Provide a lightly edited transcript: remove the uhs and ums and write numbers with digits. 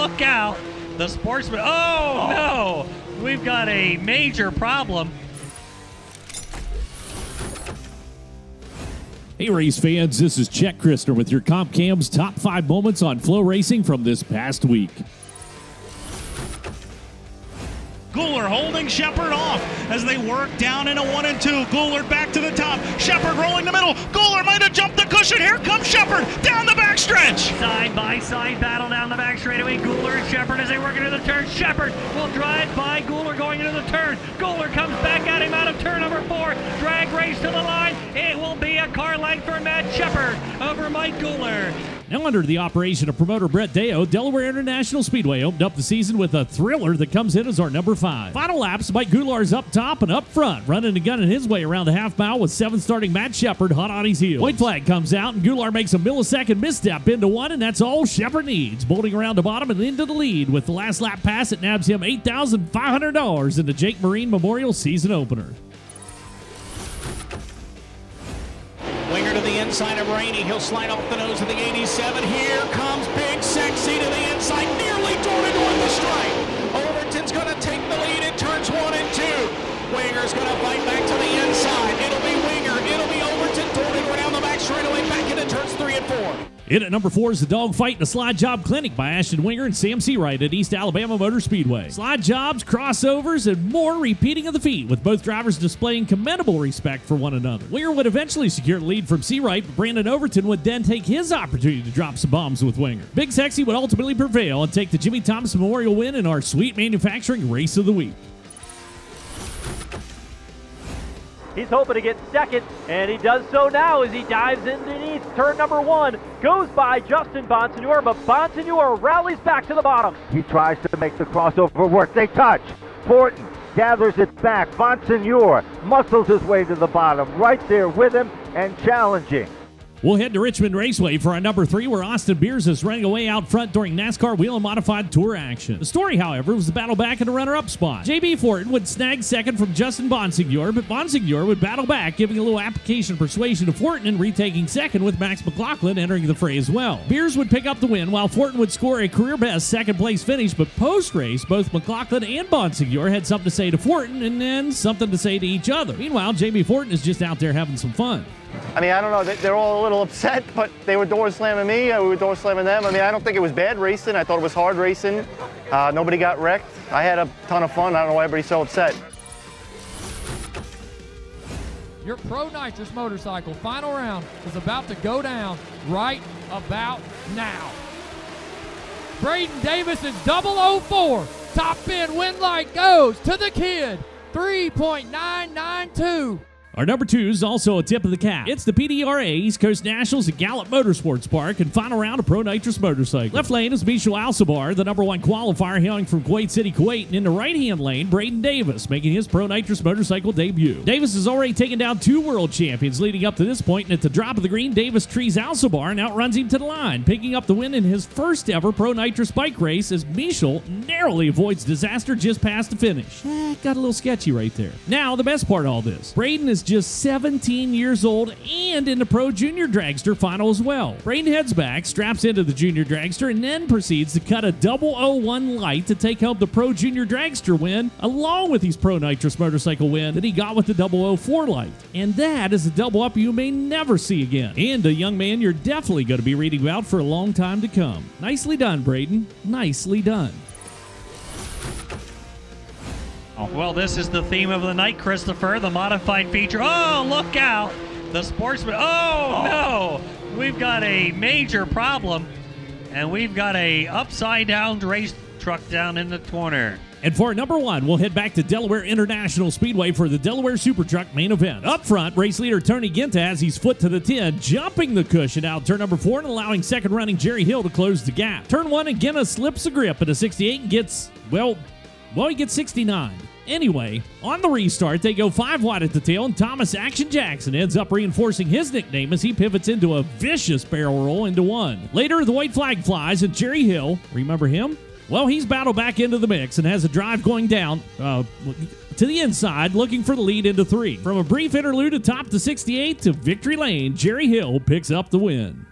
look out. The sportsman. Oh, no. We've got a major problem. Hey race fans, this is Chet Christner with your Comp Cam's top 5 moments on FloRacing from this past week. Guler holding Shepard off as they work down into 1 and 2. Guler back to the top. Shepard rolling the middle. Guler might have jumped the cushion. Here comes Shepard down the backstretch. Side by side battle down the back straightaway. Guler and Shepard as they work into the turn. Shepard will drive by Guler going into the turn. Guler comes back at him out of turn number 4. Drag race to the line. It will be a car length for Matt Shepard over Mike Guler. Now under the operation of promoter Brett Deo, Delaware International Speedway opened up the season with a thriller that comes in as our number 5. Final laps, Mike Gular's up top and up front, running and gunning his way around the half mile with 7th starting Matt Shepard hot on his heels. White flag comes out and Gular makes a millisecond misstep into 1, and that's all Shepard needs. Bolting around the bottom and into the lead with the last lap pass, it nabs him $8,500 in the Jake Marine Memorial season opener. Winger to the inside of Rainey. He'll slide off the nose of the 87. Here comes Big Sexy to the inside, nearly door-to-door the stripe. Overton's going to take the lead in turns 1 and 2. Winger's going to fight back to the inside. It'll be Winger. It'll be Overton door-to-door down the back straightaway back into turns 3 and 4. In at number 4 is the dogfight and a slide job clinic by Ashton Winger and Sam Seawright at East Alabama Motor Speedway. Slide jobs, crossovers, and more repeating of the feat, with both drivers displaying commendable respect for one another. Winger would eventually secure the lead from Seawright, but Brandon Overton would then take his opportunity to drop some bombs with Winger. Big Sexy would ultimately prevail and take the Jimmy Thomas Memorial win in our Sweet Manufacturing Race of the Week. He's hoping to get second, and he does so now as he dives underneath turn number 1. Goes by Justin Bonsignor, but Bonsignor rallies back to the bottom. He tries to make the crossover work. They touch. Fortin gathers it back. Bonsignor muscles his way to the bottom, right there with him and challenging. We'll head to Richmond Raceway for our number 3, where Austin Beers is running away out front during NASCAR Whelen Modified Tour action. The story, however, was the battle back in the runner-up spot. JB Fortin would snag second from Justin Bonsignor, but Bonsignor would battle back, giving a little application persuasion to Fortin and retaking second with Max McLaughlin entering the fray as well. Beers would pick up the win, while Fortin would score a career-best second-place finish, but post-race, both McLaughlin and Bonsignor had something to say to Fortin and then something to say to each other. Meanwhile, JB Fortin is just out there having some fun. I mean, I don't know, they're all a little upset, but they were door slamming me, we were door slamming them. I mean, I don't think it was bad racing. I thought it was hard racing. Nobody got wrecked. I had a ton of fun. I don't know why everybody's so upset. Your Pro Nitrous motorcycle final round is about to go down right about now. Braden Davis's 004 top end win light goes to the kid, 3.992. Our number 2 is also a tip of the cap. It's the PDRA East Coast Nationals at Gallup Motorsports Park and final round of Pro Nitrous motorcycle. Left lane is Michel Alcibar, the number 1 qualifier hailing from Kuwait City, Kuwait, and in the right-hand lane, Braden Davis, making his Pro Nitrous motorcycle debut. Davis has already taken down 2 world champions leading up to this point, and at the drop of the green, Davis trees Alcibar and outruns him to the line, picking up the win in his first ever Pro Nitrous bike race as Michel narrowly avoids disaster just past the finish. Got a little sketchy right there. Now, the best part of all this, Braden is just 17 years old and in the Pro Junior Dragster final as well. Braden heads back, straps into the Junior Dragster, and then proceeds to cut a 001 light to take home the Pro Junior Dragster win, along with his Pro Nitrous motorcycle win that he got with the 004 light. And that is a double up you may never see again, and a young man you're definitely going to be reading about for a long time to come. Nicely done, Braden. Nicely done. Well, this is the theme of the night, Christopher, the modified feature. Oh, look out! The sportsman. Oh, no! We've got a major problem, and we've got a upside-down race truck down in the corner. And for number 1, we'll head back to Delaware International Speedway for the Delaware Super Truck main event. Up front, race leader Tony Ginta has his foot to the 10, jumping the cushion out turn number 4 and allowing second running Jerry Hill to close the gap. Turn 1, and Ginta slips a grip at a 68 and gets, well, he gets 69. Anyway, on the restart, they go 5 wide at the tail, and Thomas Action Jackson ends up reinforcing his nickname as he pivots into a vicious barrel roll into 1. Later, the white flag flies, and Jerry Hill, remember him? Well, he's battled back into the mix and has a drive going down to the inside, looking for the lead into 3. From a brief interlude atop the 68 to victory lane, Jerry Hill picks up the win.